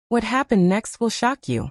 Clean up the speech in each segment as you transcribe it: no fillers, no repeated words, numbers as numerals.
What happened next will shock you.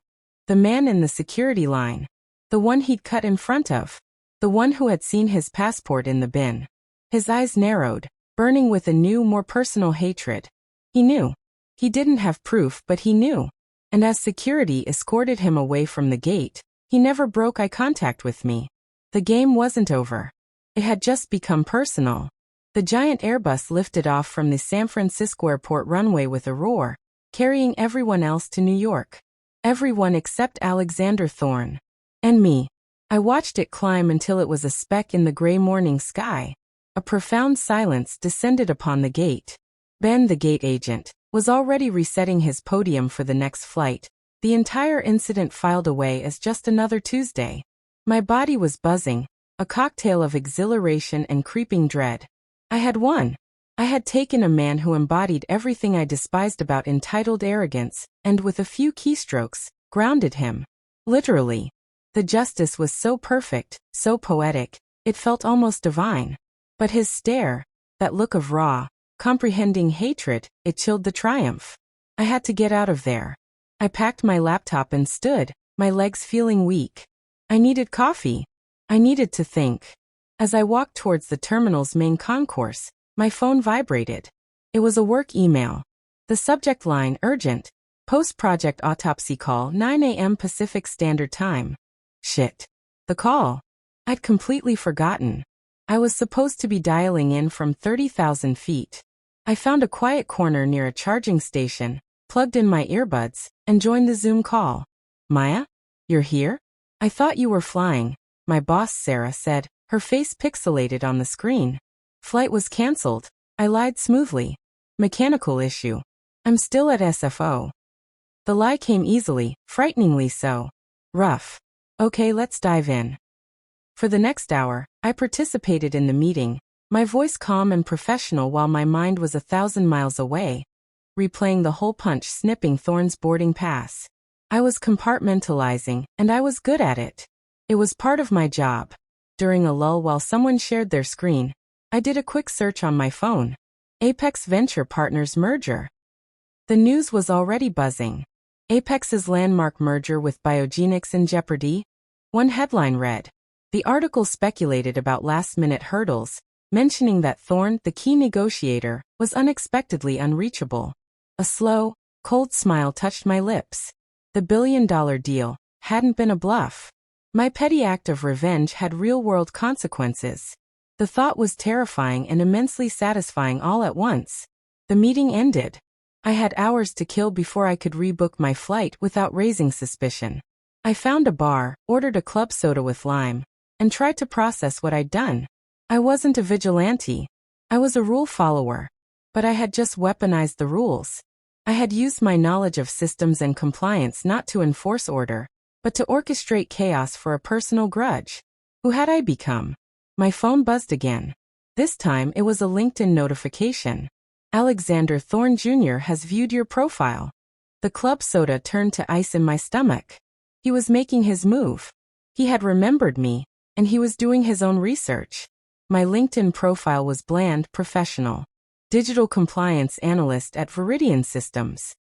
The man in the security line. The one he'd cut in front of. The one who had seen his passport in the bin. His eyes narrowed, burning with a new, more personal hatred. He knew. He didn't have proof, but he knew. And as security escorted him away from the gate, he never broke eye contact with me. The game wasn't over. It had just become personal. The giant Airbus lifted off from the San Francisco airport runway with a roar, carrying everyone else to New York. Everyone except Alexander Thorne. And me. I watched it climb until it was a speck in the gray morning sky. A profound silence descended upon the gate. Ben, the gate agent, was already resetting his podium for the next flight. The entire incident filed away as just another Tuesday. My body was buzzing, a cocktail of exhilaration and creeping dread. I had won. I had taken a man who embodied everything I despised about entitled arrogance, and with a few keystrokes, grounded him. Literally. The justice was so perfect, so poetic, it felt almost divine. But his stare, that look of raw, comprehending hatred, it chilled the triumph. I had to get out of there. I packed my laptop and stood, my legs feeling weak. I needed coffee. I needed to think. As I walked towards the terminal's main concourse, my phone vibrated. It was a work email. The subject line, urgent. Post-project autopsy call, 9 a.m. Pacific Standard Time. Shit. The call. I'd completely forgotten. I was supposed to be dialing in from 30,000 feet. I found a quiet corner near a charging station, plugged in my earbuds, and joined the Zoom call. Maya? You're here? I thought you were flying, my boss Sarah said, her face pixelated on the screen. Flight was cancelled. I lied smoothly. Mechanical issue. I'm still at SFO. The lie came easily, frighteningly so. Rough. Okay, let's dive in. For the next hour, I participated in the meeting, my voice calm and professional while my mind was 1,000 miles away, replaying the whole punch, snipping Thorne's boarding pass. I was compartmentalizing, and I was good at it. It was part of my job. During a lull while someone shared their screen, I did a quick search on my phone. Apex Venture Partners merger. The news was already buzzing. Apex's landmark merger with Biogenics in jeopardy? One headline read. The article speculated about last-minute hurdles, mentioning that Thorne, the key negotiator, was unexpectedly unreachable. A slow, cold smile touched my lips. The billion-dollar deal hadn't been a bluff. My petty act of revenge had real-world consequences. The thought was terrifying and immensely satisfying all at once. The meeting ended. I had hours to kill before I could rebook my flight without raising suspicion. I found a bar, ordered a club soda with lime, and tried to process what I'd done. I wasn't a vigilante. I was a rule follower. But I had just weaponized the rules. I had used my knowledge of systems and compliance not to enforce order, but to orchestrate chaos for a personal grudge. Who had I become? My phone buzzed again. This time it was a LinkedIn notification. Alexander Thorne Jr. has viewed your profile. The club soda turned to ice in my stomach. He was making his move. He had remembered me, and he was doing his own research. My LinkedIn profile was bland, professional. Digital compliance analyst at Veridian Systems.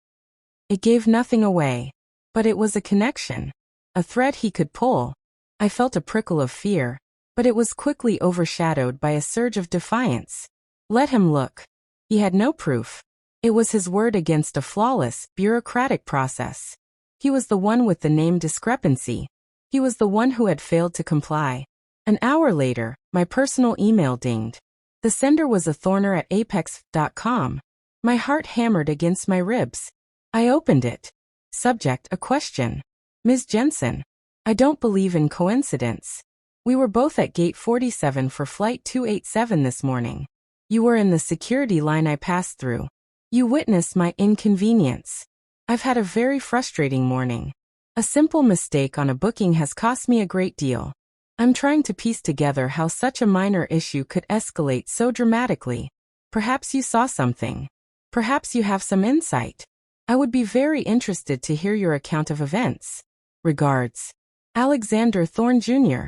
It gave nothing away. But it was a connection. A thread he could pull. I felt a prickle of fear, but it was quickly overshadowed by a surge of defiance. Let him look. He had no proof. It was his word against a flawless, bureaucratic process. He was the one with the name discrepancy. He was the one who had failed to comply. An hour later, my personal email dinged. The sender was a Thorner at apex.com. My heart hammered against my ribs. I opened it. Subject, a question. Ms. Jensen. I don't believe in coincidence. We were both at gate 47 for flight 287 this morning. You were in the security line I passed through. You witnessed my inconvenience. I've had a very frustrating morning. A simple mistake on a booking has cost me a great deal. I'm trying to piece together how such a minor issue could escalate so dramatically. Perhaps you saw something. Perhaps you have some insight. I would be very interested to hear your account of events. Regards. Alexander Thorne Jr.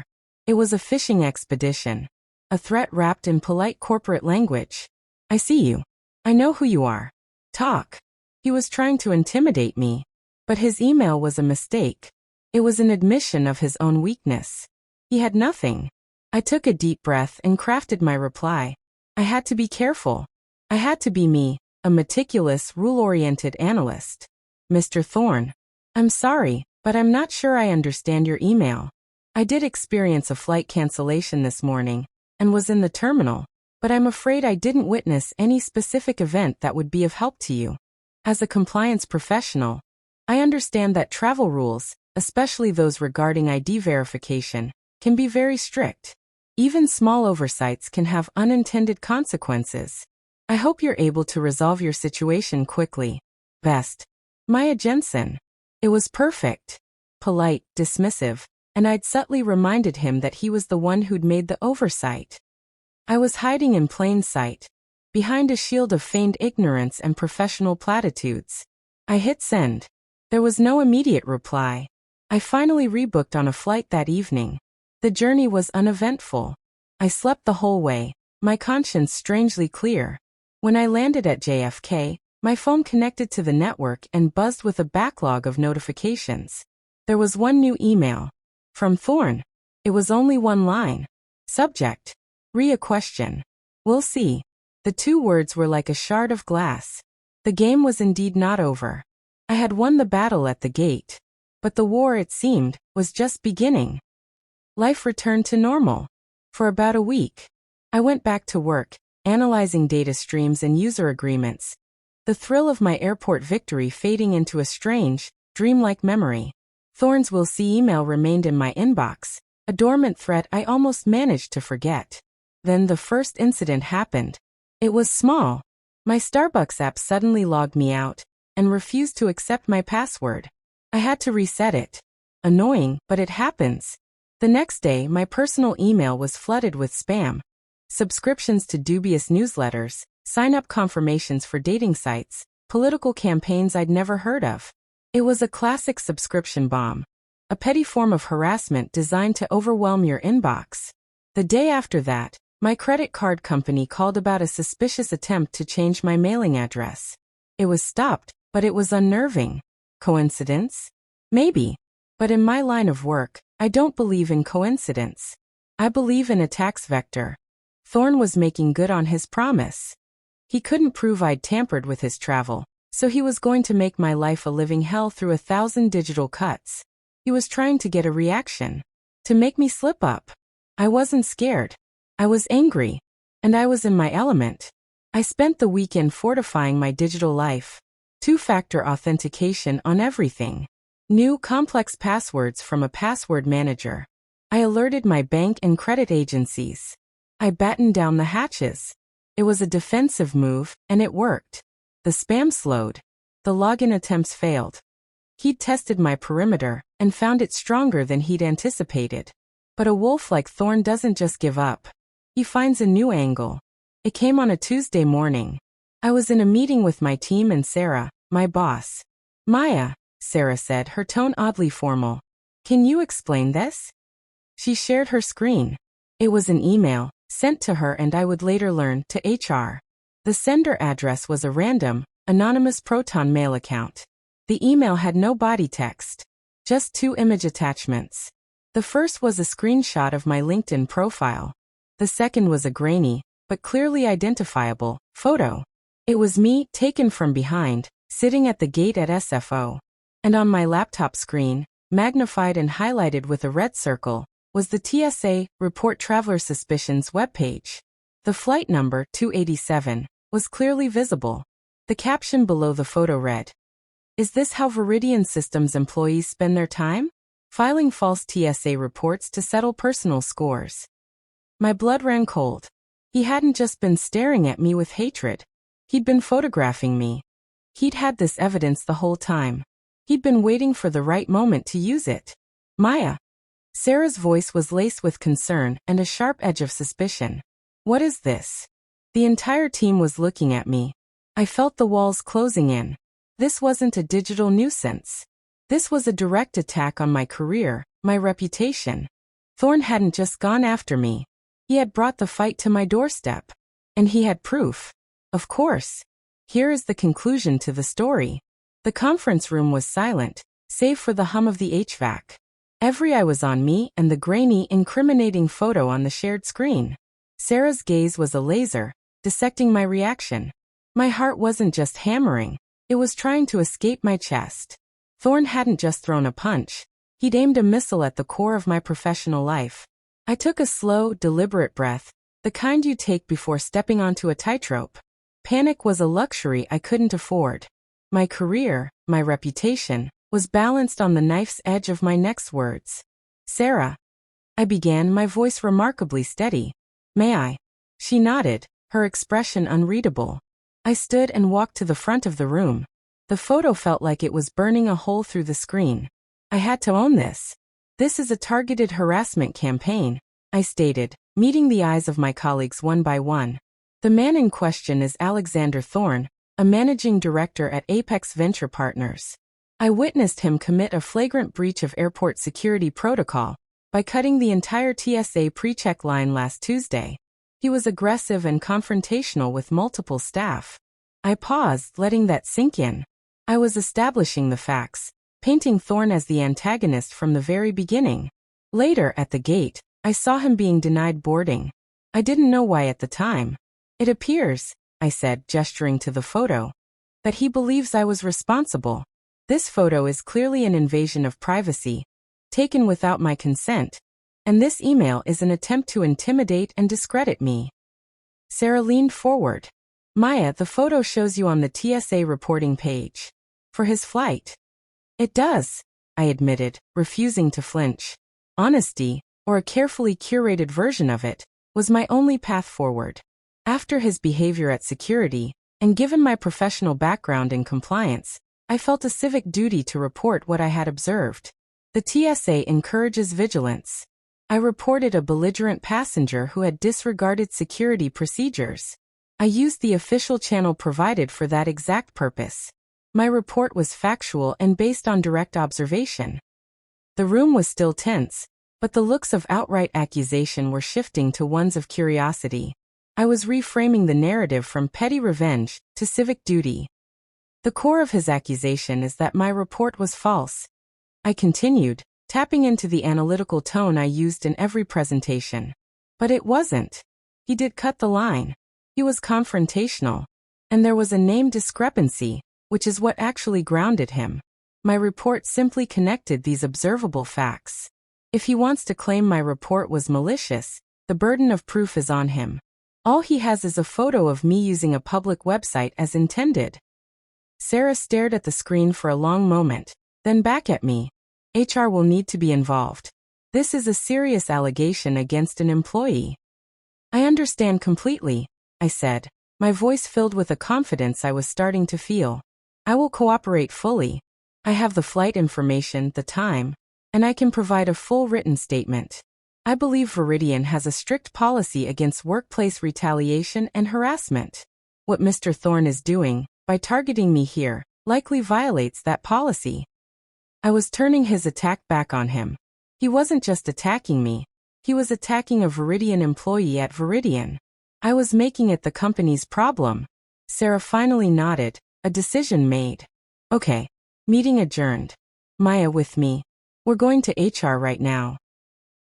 It was a fishing expedition. A threat wrapped in polite corporate language. I see you. I know who you are. Talk. He was trying to intimidate me. But his email was a mistake. It was an admission of his own weakness. He had nothing. I took a deep breath and crafted my reply. I had to be careful. I had to be me, a meticulous, rule-oriented analyst. Mr. Thorne, I'm sorry, but I'm not sure I understand your email. I did experience a flight cancellation this morning and was in the terminal, but I'm afraid I didn't witness any specific event that would be of help to you. As a compliance professional, I understand that travel rules, especially those regarding ID verification, can be very strict. Even small oversights can have unintended consequences. I hope you're able to resolve your situation quickly. Best. Maya Jensen. It was perfect. Polite, dismissive, and I'd subtly reminded him that he was the one who'd made the oversight. I was hiding in plain sight, behind a shield of feigned ignorance and professional platitudes. I hit send. There was no immediate reply. I finally rebooked on a flight that evening. The journey was uneventful. I slept the whole way, my conscience strangely clear. When I landed at JFK, my phone connected to the network and buzzed with a backlog of notifications. There was one new email. From Thorne. It was only one line. Subject. A question. We'll see. The 2 words were like a shard of glass. The game was indeed not over. I had won the battle at the gate. But the war, it seemed, was just beginning. Life returned to normal. For about a week. I went back to work, analyzing data streams and user agreements. The thrill of my airport victory fading into a strange, dreamlike memory. Thorne's "will see" email remained in my inbox, a dormant threat I almost managed to forget. Then the first incident happened. It was small. My Starbucks app suddenly logged me out and refused to accept my password. I had to reset it. Annoying, but it happens. The next day, my personal email was flooded with spam. Subscriptions to dubious newsletters, sign-up confirmations for dating sites, political campaigns I'd never heard of. It was a classic subscription bomb. A petty form of harassment designed to overwhelm your inbox. The day after that, my credit card company called about a suspicious attempt to change my mailing address. It was stopped, but it was unnerving. Coincidence? Maybe. But in my line of work, I don't believe in coincidence. I believe in a tax vector. Thorne was making good on his promise. He couldn't prove I'd tampered with his travel, so he was going to make my life a living hell through 1,000 digital cuts. He was trying to get a reaction. To make me slip up. I wasn't scared. I was angry. And I was in my element. I spent the weekend fortifying my digital life. 2-factor authentication on everything. New complex passwords from a password manager. I alerted my bank and credit agencies. I battened down the hatches. It was a defensive move, and it worked. The spam slowed. The login attempts failed. He'd tested my perimeter and found it stronger than he'd anticipated. But a wolf like Thorne doesn't just give up. He finds a new angle. It came on a Tuesday morning. I was in a meeting with my team and Sarah, my boss. Maya, Sarah said, her tone oddly formal. Can you explain this? She shared her screen. It was an email, sent to her and I would later learn, to HR. The sender address was a random, anonymous Proton Mail account. The email had no body text. Just 2 image attachments. The first was a screenshot of my LinkedIn profile. The second was a grainy, but clearly identifiable, photo. It was me, taken from behind, sitting at the gate at SFO. And on my laptop screen, magnified and highlighted with a red circle, was the TSA Report Traveler Suspicions webpage. The flight number, 287, was clearly visible. The caption below the photo read, "Is this how Veridian Systems employees spend their time? Filing false TSA reports to settle personal scores." My blood ran cold. He hadn't just been staring at me with hatred. He'd been photographing me. He'd had this evidence the whole time. He'd been waiting for the right moment to use it. Maya. Sarah's voice was laced with concern and a sharp edge of suspicion. What is this? The entire team was looking at me. I felt the walls closing in. This wasn't a digital nuisance. This was a direct attack on my career, my reputation. Thorne hadn't just gone after me. He had brought the fight to my doorstep. And he had proof. Of course. Here is the conclusion to the story. The conference room was silent, save for the hum of the HVAC. Every eye was on me and the grainy, incriminating photo on the shared screen. Sarah's gaze was a laser, dissecting my reaction. My heart wasn't just hammering, it was trying to escape my chest. Thorne hadn't just thrown a punch. He'd aimed a missile at the core of my professional life. I took a slow, deliberate breath, the kind you take before stepping onto a tightrope. Panic was a luxury I couldn't afford. My career, my reputation, was balanced on the knife's edge of my next words. "Sarah," I began, my voice remarkably steady. "May I?" She nodded, her expression unreadable. I stood and walked to the front of the room. The photo felt like it was burning a hole through the screen. I had to own this. "This is a targeted harassment campaign," I stated, meeting the eyes of my colleagues one by one. "The man in question is Alexander Thorne, a managing director at Apex Venture Partners. I witnessed him commit a flagrant breach of airport security protocol by cutting the entire TSA pre-check line last Tuesday. He was aggressive and confrontational with multiple staff." I paused, letting that sink in. I was establishing the facts, painting Thorne as the antagonist from the very beginning. Later, at the gate, I saw him being denied boarding. I didn't know why at the time. "It appears," I said, gesturing to the photo, "that he believes I was responsible. This photo is clearly an invasion of privacy, taken without my consent, and this email is an attempt to intimidate and discredit me." Sarah leaned forward. "Maya, the photo shows you on the TSA reporting page. For his flight." "It does," I admitted, refusing to flinch. Honesty, or a carefully curated version of it, was my only path forward. After his behavior at security, and given my professional background in compliance, I felt a civic duty to report what I had observed. The TSA encourages vigilance. I reported a belligerent passenger who had disregarded security procedures. I used the official channel provided for that exact purpose. My report was factual and based on direct observation. The room was still tense, but the looks of outright accusation were shifting to ones of curiosity. I was reframing the narrative from petty revenge to civic duty. "The core of his accusation is that my report was false," I continued, tapping into the analytical tone I used in every presentation. "But it wasn't. He did cut the line. He was confrontational. And there was a name discrepancy, which is what actually grounded him. My report simply connected these observable facts. If he wants to claim my report was malicious, the burden of proof is on him. All he has is a photo of me using a public website as intended." Sarah stared at the screen for a long moment, then back at me. "HR will need to be involved. This is a serious allegation against an employee." "I understand completely," I said, my voice filled with a confidence I was starting to feel. "I will cooperate fully. I have the flight information, the time, and I can provide a full written statement. I believe Veridian has a strict policy against workplace retaliation and harassment. What Mr. Thorne is doing, by targeting me here, likely violates that policy." I was turning his attack back on him. He wasn't just attacking me. He was attacking a Veridian employee at Veridian. I was making it the company's problem. Sarah finally nodded, a decision made. "Okay. Meeting adjourned. Maya with me. We're going to HR right now."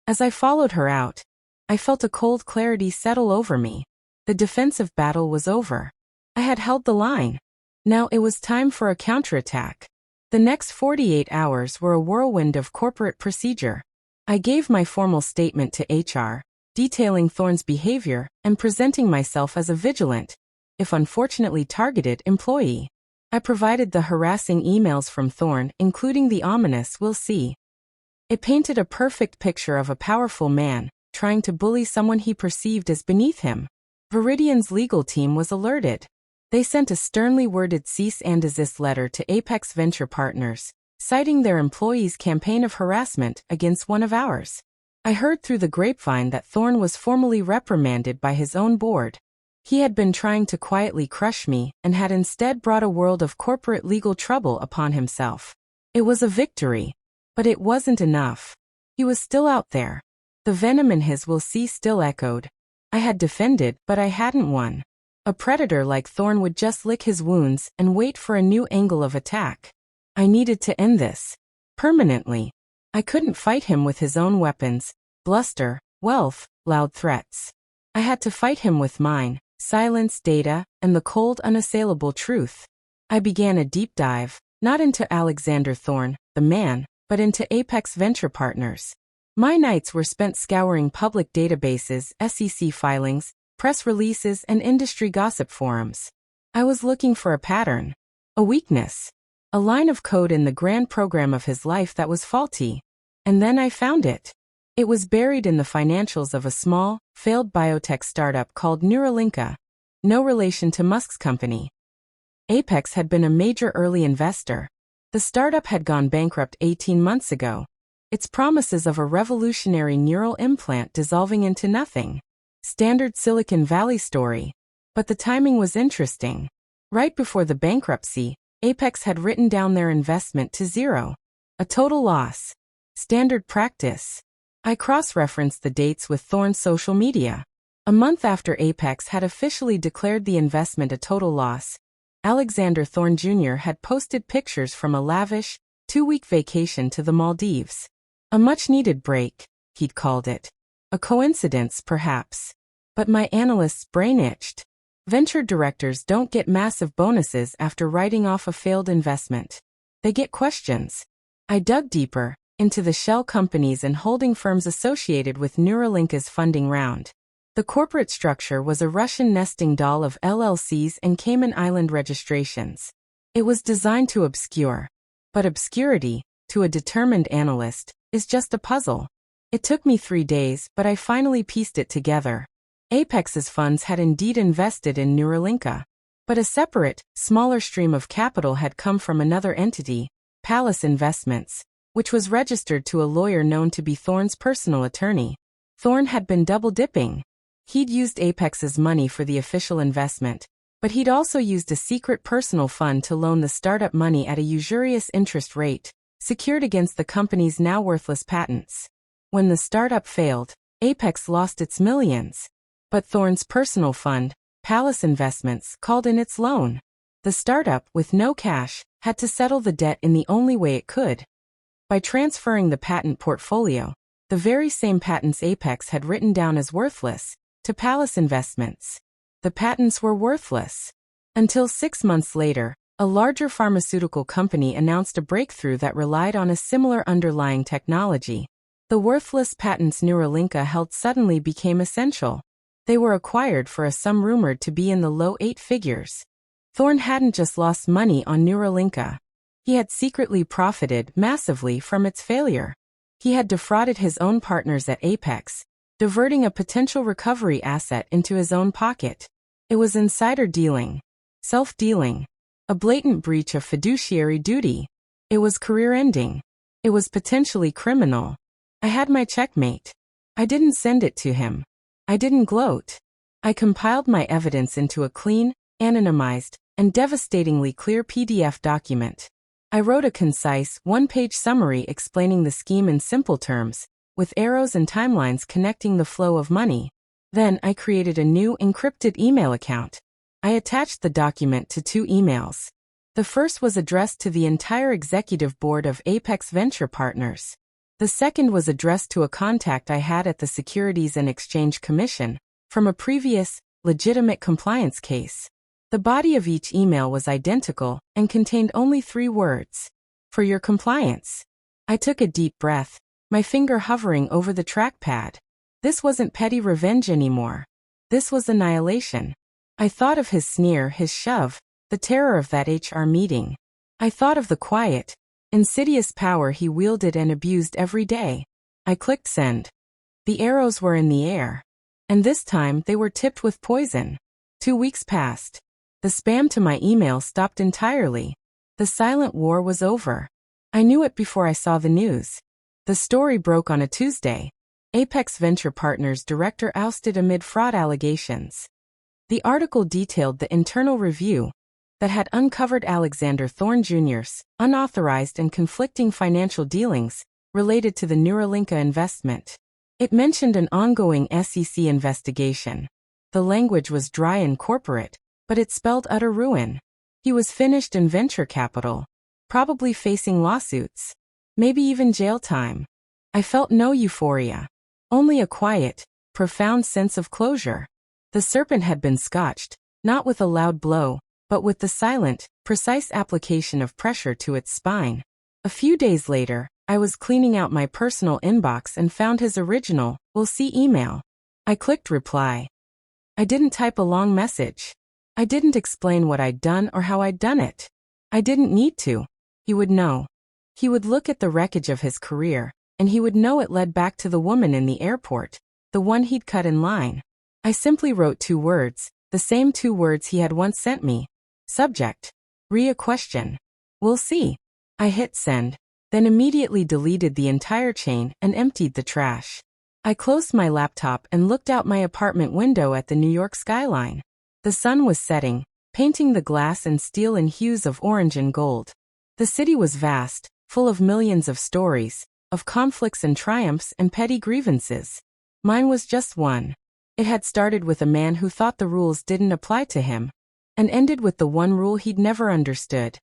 As I followed her out, I felt a cold clarity settle over me. The defensive battle was over. I had held the line. Now it was time for a counterattack. The next 48 hours were a whirlwind of corporate procedure. I gave my formal statement to HR, detailing Thorne's behavior and presenting myself as a vigilant, if unfortunately targeted, employee. I provided the harassing emails from Thorne, including the ominous "we'll see." It painted a perfect picture of a powerful man trying to bully someone he perceived as beneath him. Veridian's legal team was alerted. They sent a sternly worded cease and desist letter to Apex Venture Partners, citing their employees' campaign of harassment against one of ours. I heard through the grapevine that Thorne was formally reprimanded by his own board. He had been trying to quietly crush me and had instead brought a world of corporate legal trouble upon himself. It was a victory. But it wasn't enough. He was still out there. The venom in his "will see" still echoed. I had defended, but I hadn't won. A predator like Thorne would just lick his wounds and wait for a new angle of attack. I needed to end this. Permanently. I couldn't fight him with his own weapons, bluster, wealth, loud threats. I had to fight him with mine, silence, data, and the cold, unassailable truth. I began a deep dive, not into Alexander Thorne, the man, but into Apex Venture Partners. My nights were spent scouring public databases, SEC filings, press releases, and industry gossip forums. I was looking for a pattern, a weakness, a line of code in the grand program of his life that was faulty. And then I found it. It was buried in the financials of a small, failed biotech startup called Neuralinka, no relation to Musk's company. Apex had been a major early investor. The startup had gone bankrupt 18 months ago. Its promises of a revolutionary neural implant dissolving into nothing. Standard Silicon Valley story. But the timing was interesting. Right before the bankruptcy, Apex had written down their investment to zero. A total loss. Standard practice. I cross-referenced the dates with Thorne's social media. A month after Apex had officially declared the investment a total loss, Alexander Thorne Jr. had posted pictures from a lavish, 2-week vacation to the Maldives. A much-needed break, he'd called it. A coincidence, perhaps. But my analyst's brain itched. Venture directors don't get massive bonuses after writing off a failed investment. They get questions. I dug deeper, into the shell companies and holding firms associated with Neuralinka's funding round. The corporate structure was a Russian nesting doll of LLCs and Cayman Island registrations. It was designed to obscure. But obscurity, to a determined analyst, is just a puzzle. It took me 3 days, but I finally pieced it together. Apex's funds had indeed invested in Neuralinka. But a separate, smaller stream of capital had come from another entity, Palace Investments, which was registered to a lawyer known to be Thorne's personal attorney. Thorne had been double-dipping. He'd used Apex's money for the official investment, but he'd also used a secret personal fund to loan the startup money at a usurious interest rate, secured against the company's now worthless patents. When the startup failed, Apex lost its millions. But Thorne's personal fund, Palace Investments, called in its loan. The startup, with no cash, had to settle the debt in the only way it could. By transferring the patent portfolio, the very same patents Apex had written down as worthless, to Palace Investments. The patents were worthless. Until 6 months later, a larger pharmaceutical company announced a breakthrough that relied on a similar underlying technology. The worthless patents Neuralinka held suddenly became essential. They were acquired for a sum rumored to be in the low 8 figures. Thorne hadn't just lost money on Neuralinka. He had secretly profited massively from its failure. He had defrauded his own partners at Apex, diverting a potential recovery asset into his own pocket. It was insider dealing. Self-dealing. A blatant breach of fiduciary duty. It was career-ending. It was potentially criminal. I had my checkmate. I didn't send it to him. I didn't gloat. I compiled my evidence into a clean, anonymized, and devastatingly clear PDF document. I wrote a concise, 1-page summary explaining the scheme in simple terms, with arrows and timelines connecting the flow of money. Then I created a new encrypted email account. I attached the document to 2 emails. The first was addressed to the entire executive board of Apex Venture Partners. The second was addressed to a contact I had at the Securities and Exchange Commission, from a previous, legitimate compliance case. The body of each email was identical and contained only 3 words. For your compliance. I took a deep breath, my finger hovering over the trackpad. This wasn't petty revenge anymore. This was annihilation. I thought of his sneer, his shove, the terror of that HR meeting. I thought of the quiet, insidious power he wielded and abused every day. I clicked send. The arrows were in the air. And this time they were tipped with poison. 2 weeks passed. The spam to my email stopped entirely. The silent war was over. I knew it before I saw the news. The story broke on a Tuesday. Apex Venture Partners director ousted amid fraud allegations. The article detailed the internal review that had uncovered Alexander Thorne Jr.'s unauthorized and conflicting financial dealings related to the Neuralinka investment. It mentioned an ongoing SEC investigation, The language was dry and corporate, but it spelled utter ruin. He was finished in venture capital, probably facing lawsuits, maybe even jail time. I felt no euphoria, only a quiet, profound sense of closure. The serpent had been scotched, not with a loud blow, but with the silent, precise application of pressure to its spine. A few days later, I was cleaning out my personal inbox and found his original, "We'll see" email. I clicked reply. I didn't type a long message. I didn't explain what I'd done or how I'd done it. I didn't need to. He would know. He would look at the wreckage of his career, and he would know it led back to the woman in the airport, the one he'd cut in line. I simply wrote 2 words, the same 2 words he had once sent me. Subject. Ria question. We'll see. I hit send, then immediately deleted the entire chain and emptied the trash. I closed my laptop and looked out my apartment window at the New York skyline. The sun was setting, painting the glass and steel in hues of orange and gold. The city was vast, full of millions of stories, of conflicts and triumphs and petty grievances. Mine was just one. It had started with a man who thought the rules didn't apply to him, and ended with the one rule he'd never understood: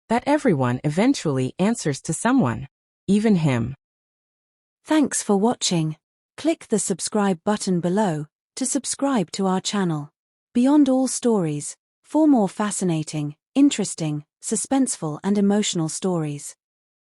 that everyone eventually answers to someone, even him. Thanks for watching. Click the subscribe button below to subscribe to our channel. Beyond All Stories, for more fascinating, interesting, suspenseful and emotional stories.